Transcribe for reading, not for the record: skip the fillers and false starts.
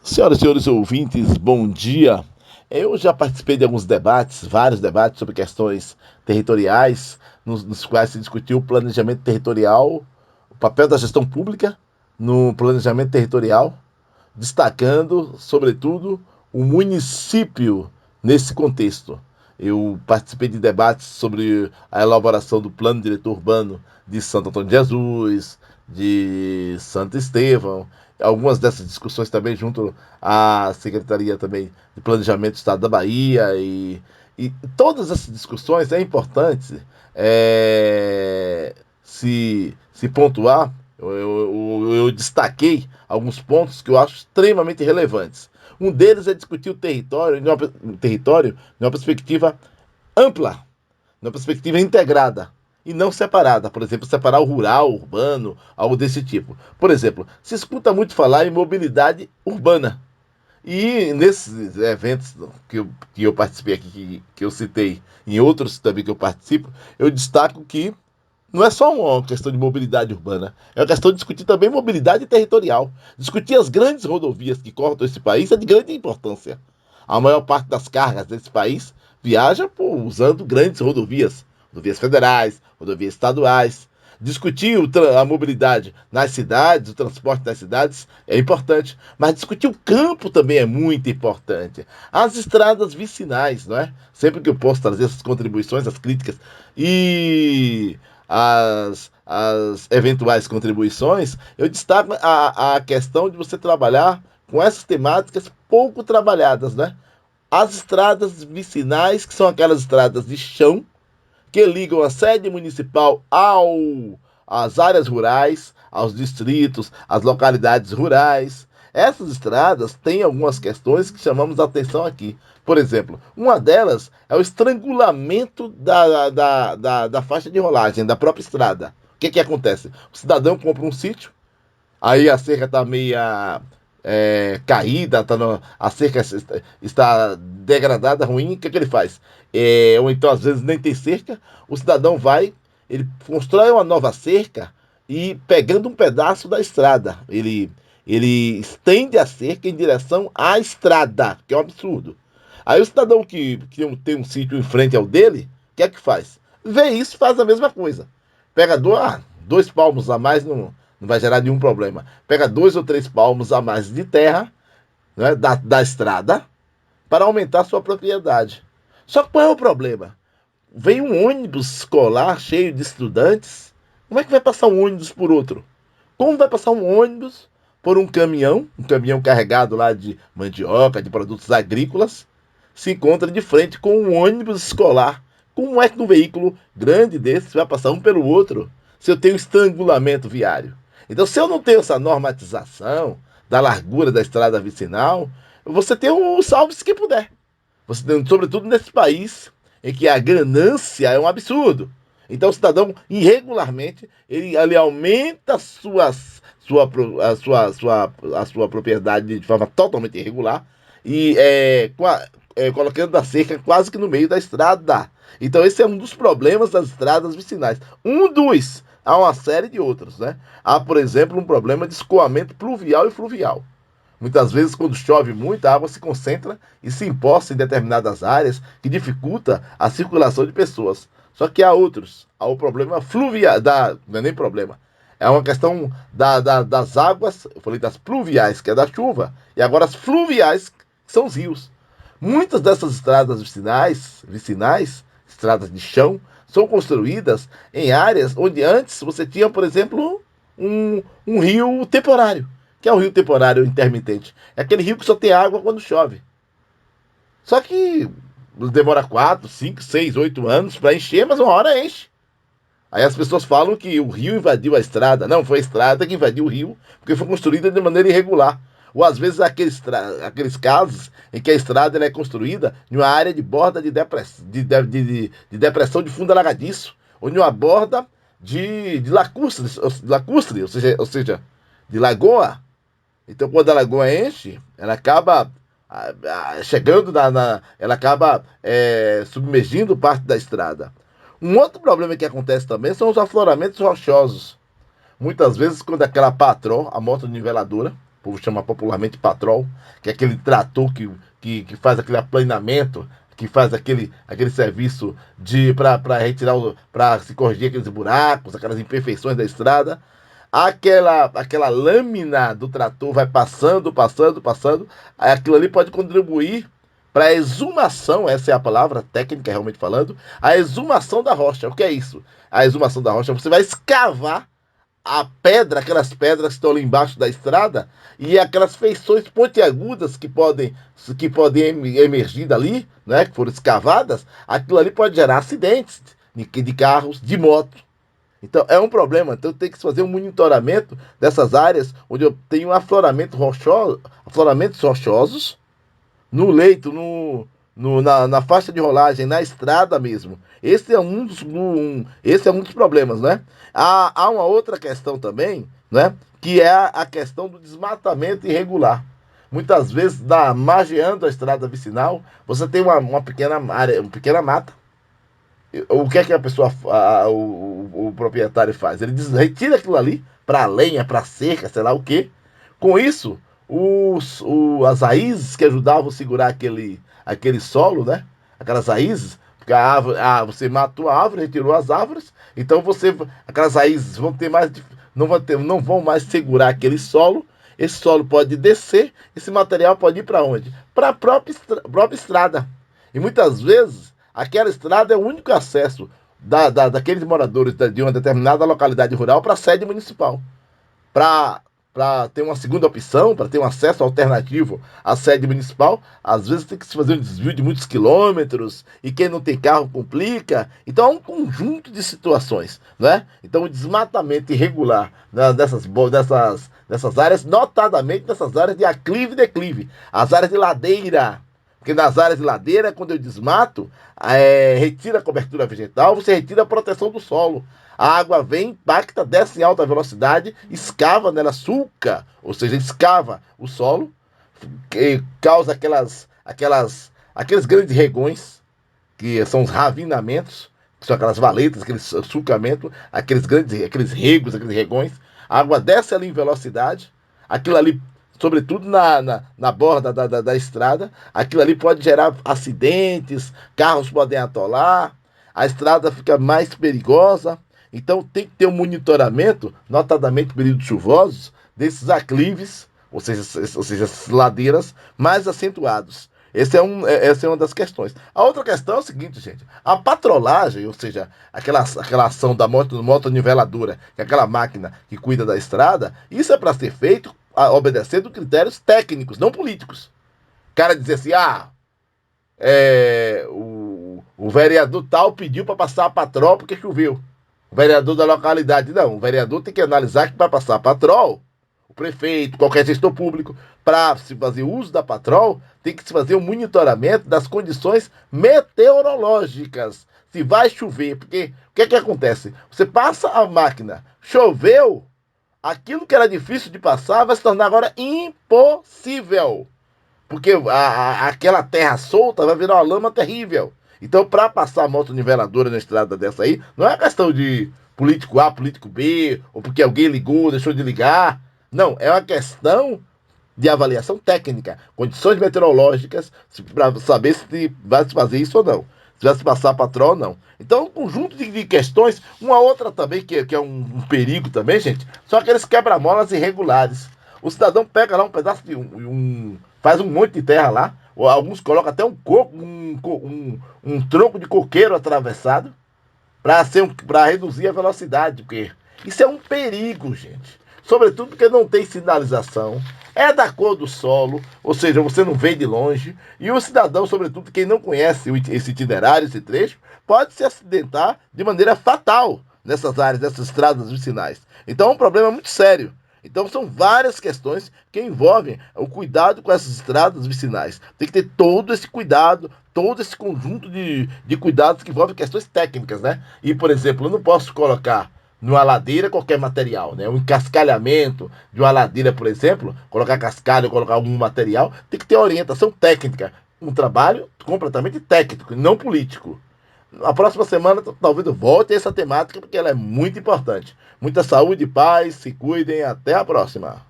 Senhoras e senhores ouvintes, bom dia. Eu já participei de alguns debates, vários debates sobre questões territoriais, nos quais se discutiu o planejamento territorial, o papel da gestão pública no planejamento territorial, destacando, sobretudo, o município nesse contexto. Eu participei de debates sobre a elaboração do plano diretor urbano de Santo Antônio de Jesus, de Santo Estevão, algumas dessas discussões também junto à Secretaria também de Planejamento do Estado da Bahia e todas essas discussões é importante se pontuar. Eu destaquei alguns pontos que eu acho extremamente relevantes. Um deles é discutir o território de uma perspectiva ampla, numa perspectiva integrada e não separada. Por exemplo, separar o rural, o urbano, algo desse tipo. Por exemplo, se escuta muito falar em mobilidade urbana. E nesses eventos que eu participei aqui, que eu citei, em outros também que eu participo, eu destaco que não é só uma questão de mobilidade urbana, é uma questão de discutir também mobilidade territorial. Discutir as grandes rodovias que cortam esse país é de grande importância. A maior parte das cargas desse país viaja usando grandes rodovias, rodovias federais, rodovias estaduais. Discutir a mobilidade nas cidades, o transporte nas cidades é importante, mas discutir o campo também é muito importante. As estradas vicinais, não é? Sempre que eu posso trazer essas contribuições, as críticas e as eventuais contribuições, eu destaco a questão de você trabalhar com essas temáticas pouco trabalhadas, né? As estradas vicinais, que são aquelas estradas de chão, que ligam a sede municipal às áreas rurais, aos distritos, às localidades rurais. Essas estradas têm algumas questões que chamamos a atenção aqui. Por exemplo, uma delas é o estrangulamento da faixa de rolagem, da própria estrada. O que acontece? O cidadão compra um sítio, aí a cerca está meia caída, a cerca está degradada, ruim, o que ele faz? Ou então, às vezes, nem tem cerca, o cidadão vai, ele constrói uma nova cerca e, pegando um pedaço da estrada, ele estende a cerca em direção à estrada, que é um absurdo. Aí o cidadão que tem um sítio em frente ao dele, o que é que faz? Vê isso e faz a mesma coisa. Pega dois palmos a mais, não vai gerar nenhum problema. Pega 2 ou 3 palmos a mais de terra, né, da estrada para aumentar a sua propriedade. Só que qual é o problema? Vem um ônibus escolar cheio de estudantes. Como é que vai passar um ônibus por outro? Como vai passar um ônibus por um caminhão carregado lá de mandioca, de produtos agrícolas, se encontra de frente com um ônibus escolar? Como é que um veículo grande desse vai passar um pelo outro se eu tenho estrangulamento viário? Então, se eu não tenho essa normatização da largura da estrada vicinal, você tem o salve-se que puder. Você tem, sobretudo nesse país em que a ganância é um absurdo. Então, o cidadão, irregularmente, ele aumenta a sua propriedade de forma totalmente irregular e colocando a cerca quase que no meio da estrada. Então, esse é um dos problemas das estradas vicinais. Há uma série de outros, né? Há, por exemplo, um problema de escoamento pluvial e fluvial. Muitas vezes, quando chove muito, a água se concentra e se empoça em determinadas áreas, que dificulta a circulação de pessoas. Só que há outros. Há o problema fluvial, não é nem problema. É uma questão das águas, eu falei das pluviais, que é da chuva, e agora as fluviais, que são os rios. Muitas dessas estradas vicinais, estradas de chão, são construídas em áreas onde antes você tinha, por exemplo, um rio temporário. Que é o rio temporário intermitente? É aquele rio que só tem água quando chove. Só que demora 4, 5, 6, 8 anos para encher, mas uma hora enche. Aí as pessoas falam que o rio invadiu a estrada. Não, foi a estrada que invadiu o rio, porque foi construída de maneira irregular. Ou às vezes aqueles casos em que a estrada é construída em uma área de borda de depressão de fundo alagadiço, ou em uma borda de lacustre, ou seja, de lagoa. Então, quando a lagoa enche, ela acaba chegando ela acaba submergindo parte da estrada. Um outro problema que acontece também são os afloramentos rochosos. Muitas vezes, quando aquela patró, a moto niveladora, povo chama popularmente patrol, que é aquele trator que faz aquele aplanamento, que faz aquele serviço para retirar, para se corrigir aqueles buracos, aquelas imperfeições da estrada. Aquela lâmina do trator vai passando, passando, passando. Aquilo ali pode contribuir para a exumação, essa é a palavra técnica realmente falando, a exumação da rocha. O que é isso? A exumação da rocha, você vai escavar a pedra, aquelas pedras que estão ali embaixo da estrada, e aquelas feições pontiagudas que podem emergir dali, né, que foram escavadas, aquilo ali pode gerar acidentes de carros, de moto. Então é um problema. Então tem que fazer um monitoramento dessas áreas onde eu tenho afloramentos rochosos no leito, na faixa de rolagem, na estrada mesmo. Esse é um dos problemas, né? Há uma outra questão também, né? Que é a questão do desmatamento irregular. Muitas vezes, margeando a estrada vicinal, você tem uma pequena área, uma pequena mata. O que é que o proprietário faz? Ele retira aquilo ali para lenha, para cerca, sei lá o quê. Com isso, as raízes que ajudavam a segurar aquele solo, né? Aquelas raízes, porque você matou a árvore, retirou as árvores, então aquelas raízes vão ter mais, não vão mais segurar aquele solo. Esse solo pode descer, esse material pode ir para onde? Para a própria estrada. E muitas vezes aquela estrada é o único acesso daqueles moradores de uma determinada localidade rural para a sede municipal. Para ter uma segunda opção, para ter um acesso alternativo à sede municipal, às vezes tem que se fazer um desvio de muitos quilômetros, e quem não tem carro complica. Então é um conjunto de situações, né? Então o desmatamento irregular, né, dessas áreas, notadamente nessas áreas de aclive e declive, as áreas de ladeira. Porque nas áreas de ladeira, quando eu desmato, retira a cobertura vegetal, você retira a proteção do solo. A água vem, impacta, desce em alta velocidade, escava nela, sulca, ou seja, escava o solo, que causa aqueles grandes regões, que são os ravinamentos, que são aquelas valetas, aqueles sulcamentos, aqueles regões. A água desce ali em velocidade, aquilo ali, sobretudo na borda da estrada, aquilo ali pode gerar acidentes, carros podem atolar, a estrada fica mais perigosa. Então tem que ter um monitoramento, notadamente períodos chuvosos, desses aclives, ou seja, essas ladeiras mais acentuados. Essa é uma das questões. A outra questão é o seguinte, gente: a patrolagem, ou seja, aquela ação da motoniveladora, que é aquela máquina que cuida da estrada, isso é para ser feito obedecendo critérios técnicos, não políticos. O cara dizer assim, o vereador tal pediu para passar a patrol porque choveu. O vereador da localidade, não. O vereador tem que analisar que para passar a patrol, o prefeito, qualquer gestor público, para se fazer uso da patrol, tem que se fazer um monitoramento das condições meteorológicas. Se vai chover, porque o que é que acontece? Você passa a máquina, choveu, aquilo que era difícil de passar vai se tornar agora impossível. Porque aquela terra solta vai virar uma lama terrível. Então, para passar a motoniveladora na estrada dessa aí, não é questão de político A, político B, ou porque alguém ligou, deixou de ligar. Não, é uma questão de avaliação técnica, condições meteorológicas, para saber se vai se fazer isso ou não. Se vai se passar a patrol ou não. Então, um conjunto de questões. Uma outra também, que é um perigo também, gente, são aqueles quebra-molas irregulares. O cidadão pega lá um pedaço faz um monte de terra lá, ou alguns colocam até um tronco de coqueiro atravessado para reduzir a velocidade, porque isso é um perigo, gente. Sobretudo porque não tem sinalização, é da cor do solo, ou seja, você não vê de longe, e o cidadão, sobretudo quem não conhece esse itinerário, esse trecho, pode se acidentar de maneira fatal nessas áreas, nessas estradas vicinais. Então é um problema muito sério. Então são várias questões que envolvem o cuidado com essas estradas vicinais. Tem que ter todo esse cuidado, todo esse conjunto de cuidados que envolvem questões técnicas, né? E, por exemplo, eu não posso colocar numa ladeira qualquer material, né? Um encascalhamento de uma ladeira, por exemplo, colocar cascalho, colocar algum material, tem que ter orientação técnica. Um trabalho completamente técnico, não político. A próxima semana, talvez eu volte a essa temática, porque ela é muito importante. Muita saúde e paz, se cuidem, até a próxima.